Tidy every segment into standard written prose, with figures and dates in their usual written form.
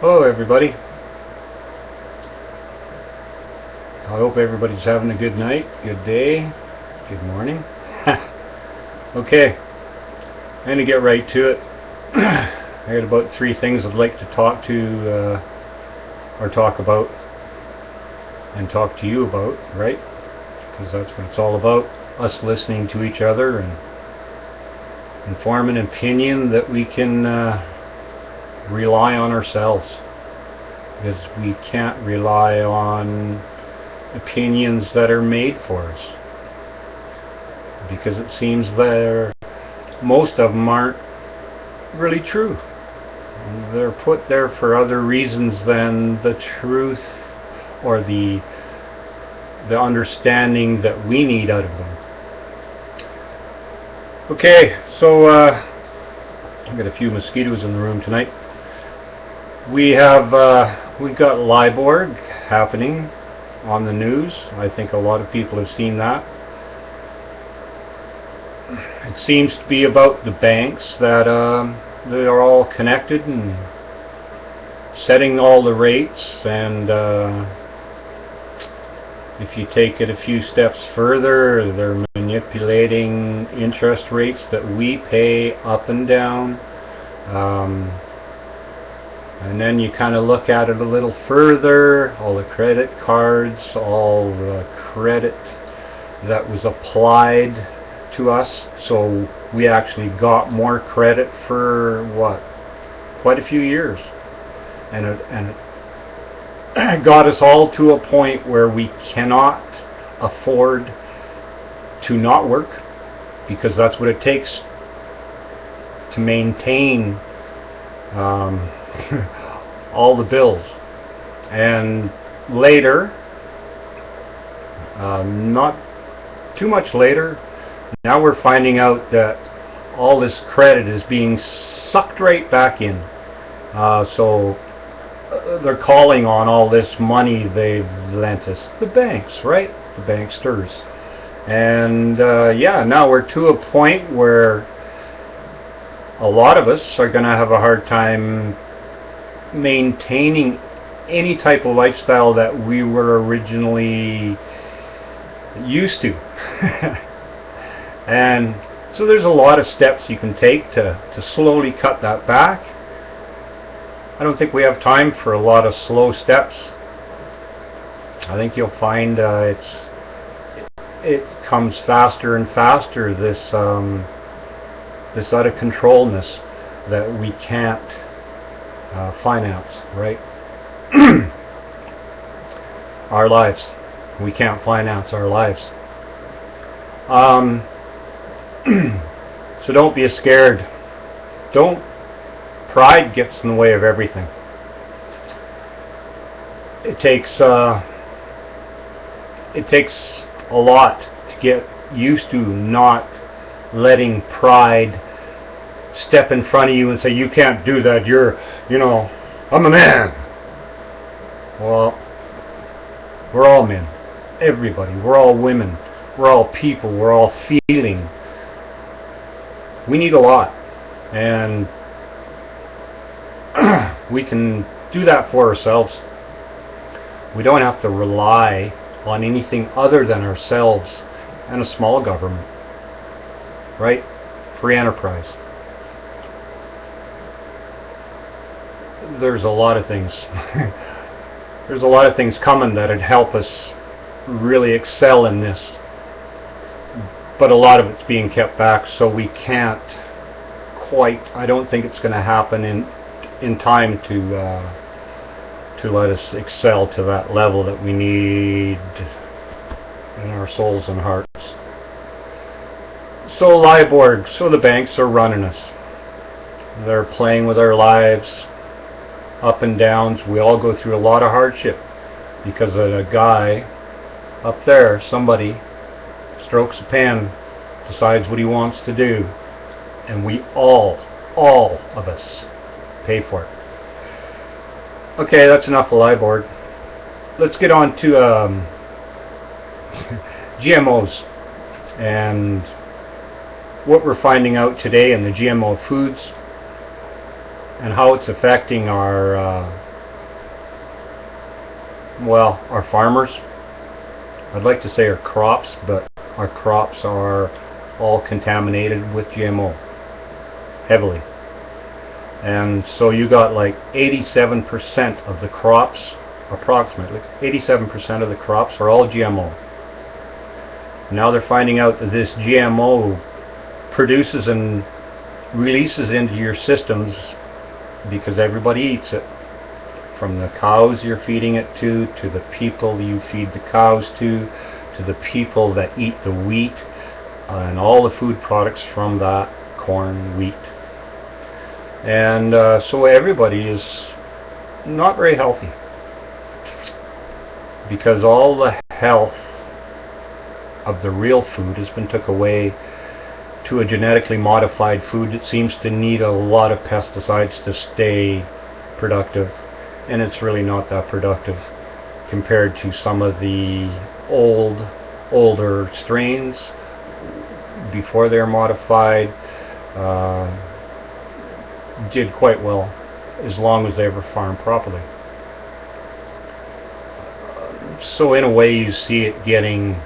Hello everybody. I hope everybody's having a good night, good day, good morning. Okay, I'm going to get right to it. I got about 3 things I'd like to talk about and talk to you about, right? Because that's what it's all about, us listening to each other and form an opinion that we can rely on ourselves, because we can't rely on opinions that are made for us, because it seems that most of them aren't really true. They're put there for other reasons than the truth or the understanding that we need out of them. Okay, so I've got a few mosquitoes in the room tonight. We've got LIBOR happening on the news. I think a lot of people have seen that. It seems to be about the banks that they are all connected and setting all the rates, and if you take it a few steps further, they're manipulating interest rates that we pay up and down. And then you kind of look at it a little further, all the credit cards, all the credit that was applied to us. So we actually got more credit for quite a few years. And it got us all to a point where we cannot afford to not work, because that's what it takes to maintain all the bills. And later, not too much later, now we're finding out that all this credit is being sucked right back in. So they're calling on all this money they've lent us, the banks, right? The banksters. And now we're to a point where a lot of us are going to have a hard time maintaining any type of lifestyle that we were originally used to. And so there's a lot of steps you can take to slowly cut that back. I don't think we have time for a lot of slow steps. I think you'll find it comes faster and faster, this out of controlness that we can't finance, right? Our lives. We can't finance our lives. So don't be scared. Pride gets in the way of everything. It takes a lot to get used to not letting pride step in front of you and say, you can't do that, I'm a man. Well, we're all men. Everybody. We're all women. We're all people. We're all feeling. We need a lot. And we can do that for ourselves. We don't have to rely on anything other than ourselves and a small government. Right? Free enterprise. There's a lot of things. There's a lot of things coming that'd help us really excel in this. But a lot of it's being kept back, so we can't quite. I don't think it's going to happen in time to let us excel to that level that we need in our souls and hearts. So LIBOR, so the banks are running us. They're playing with our lives, up and downs. We all go through a lot of hardship because of a guy up there, somebody strokes a pen, decides what he wants to do, and we all of us pay for it. Okay, that's enough of LIBOR. Let's get on to GMOs and what we're finding out today in the GMO foods and how it's affecting our well, our farmers, I'd like to say our crops, but our crops are all contaminated with GMO, heavily. And so you got like 87% of the crops, approximately 87% of the crops are all GMO. Now they're finding out that this GMO produces and releases into your systems because everybody eats it. From the cows you're feeding it to the people you feed the cows to the people that eat the wheat, and all the food products from that corn, wheat. And so everybody is not very healthy because all the health of the real food has been took away to a genetically modified food that seems to need a lot of pesticides to stay productive, and it's really not that productive compared to some of the older strains before they're modified. Did quite well as long as they were farmed properly. So in a way you see it getting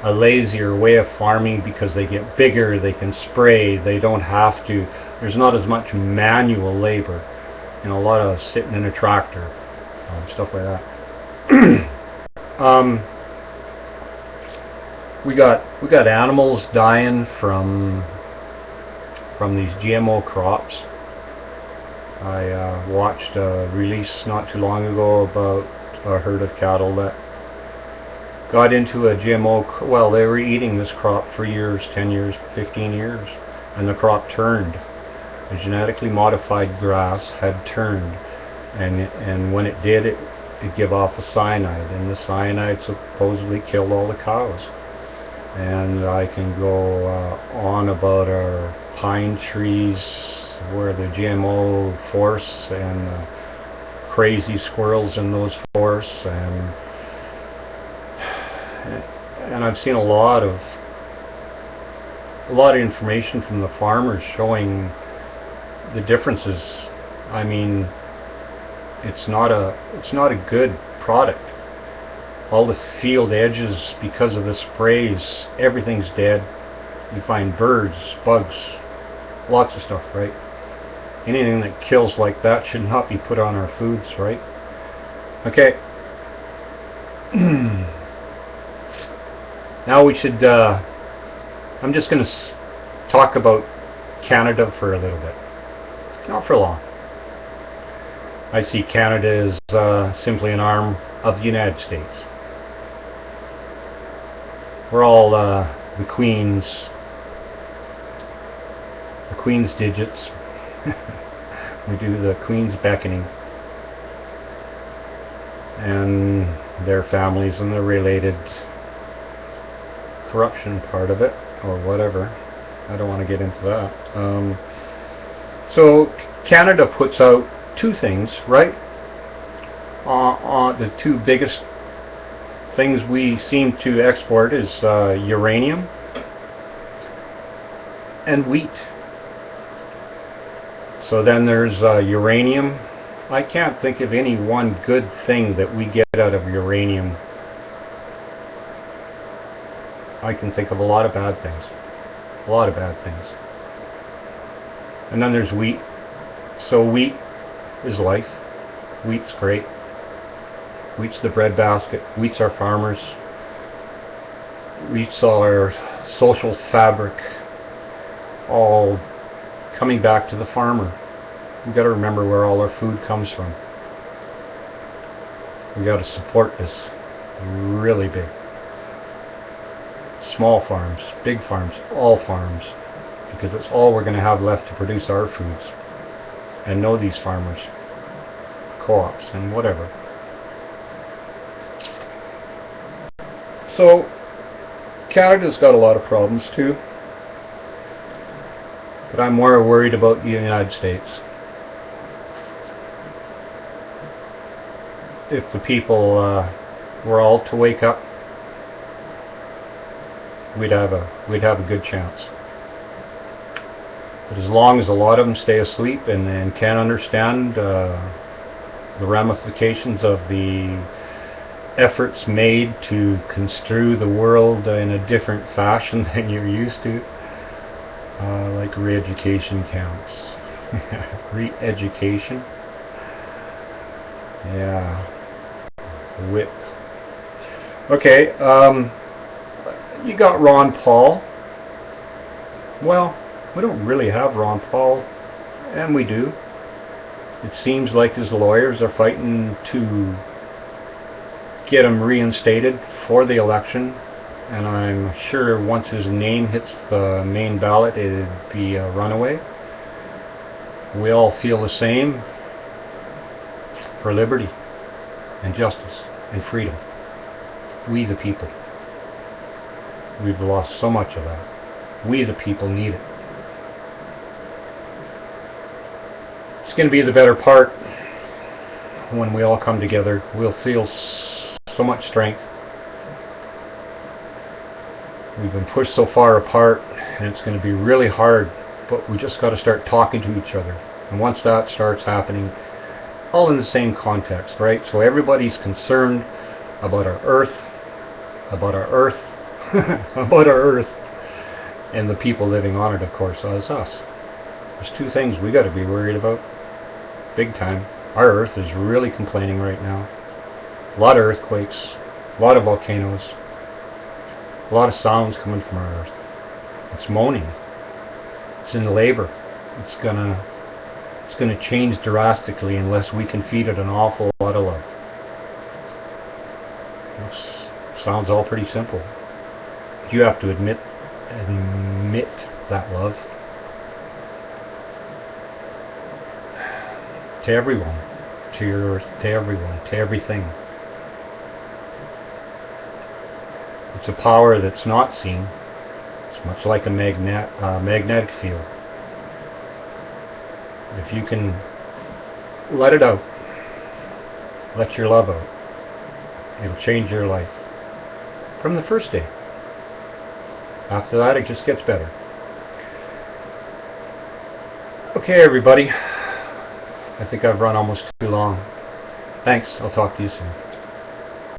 a lazier way of farming because they get bigger, they can spray, they don't have to, there's not as much manual labor, a lot of sitting in a tractor, stuff like that. We got animals dying from these GMO crops. I watched a release not too long ago about a herd of cattle that got into a GMO. Well, they were eating this crop for years, 10 years, 15 years, and the crop turned. The genetically modified grass had turned, and when it did, it gave off a cyanide, and the cyanide supposedly killed all the cows. And I can go on about our pine trees where the GMO forests and crazy squirrels in those forests, and I've seen a lot of information from the farmers showing the differences. I mean, it's not a good product. All the field edges, because of the sprays, everything's dead. You find birds, bugs, lots of stuff, right? Anything that kills like that should not be put on our foods, right? Okay. Now we should, I'm just going to talk about Canada for a little bit. Not for long. I see Canada as simply an arm of the United States. We're all the Queen's digits. We do the Queen's beckoning, and their families and the related corruption part of it, or whatever. I don't want to get into that. So Canada puts out two things, right? The two biggest things we seem to export is uranium and wheat. So then there's uranium. I can't think of any one good thing that we get out of uranium. I can think of a lot of bad things. A lot of bad things. And then there's wheat. So wheat is life. Wheat's great. Wheat's the breadbasket. Wheat's our farmers. Wheat's our social fabric. All coming back to the farmer. We've got to remember where all our food comes from. We've got to support this really big. Small farms, big farms, all farms, because it's all we're going to have left to produce our foods. And know these farmers, co-ops and whatever. So Canada's got a lot of problems too, but I'm more worried about the United States. If the people were all to wake up, we'd have a good chance. But as long as a lot of them stay asleep and can't understand the ramifications of the efforts made to construe the world in a different fashion than you're used to, like re-education camps. Re-education? Yeah. Whip. Okay, you got Ron Paul. Well, we don't really have Ron Paul, and we do. It seems like his lawyers are fighting to get him reinstated for the election, and I'm sure once his name hits the main ballot, it'd be a runaway. We all feel the same for liberty and justice and freedom. We the people. We've lost so much of that. We the people need it. It's going to be the better part when we all come together. We'll feel so much strength. We've been pushed so far apart, and it's going to be really hard, but we just got to start talking to each other. And once that starts happening, all in the same context, right? So everybody's concerned about our earth, about our earth, about our earth, and the people living on it, of course, as us. There's two things we got to be worried about, big time. Our earth is really complaining right now. A lot of earthquakes, a lot of volcanoes, a lot of sounds coming from our earth. It's moaning. It's in labor. It's gonna change drastically unless we can feed it an awful lot of love. This sounds all pretty simple. But you have to admit that love to everyone, to your earth, to everyone, to everything. It's a power that's not seen. It's much like a magnetic field. If you can let it out, let your love out, it'll change your life from the first day. After that, it just gets better. Okay, everybody. I think I've run almost too long. Thanks. I'll talk to you soon.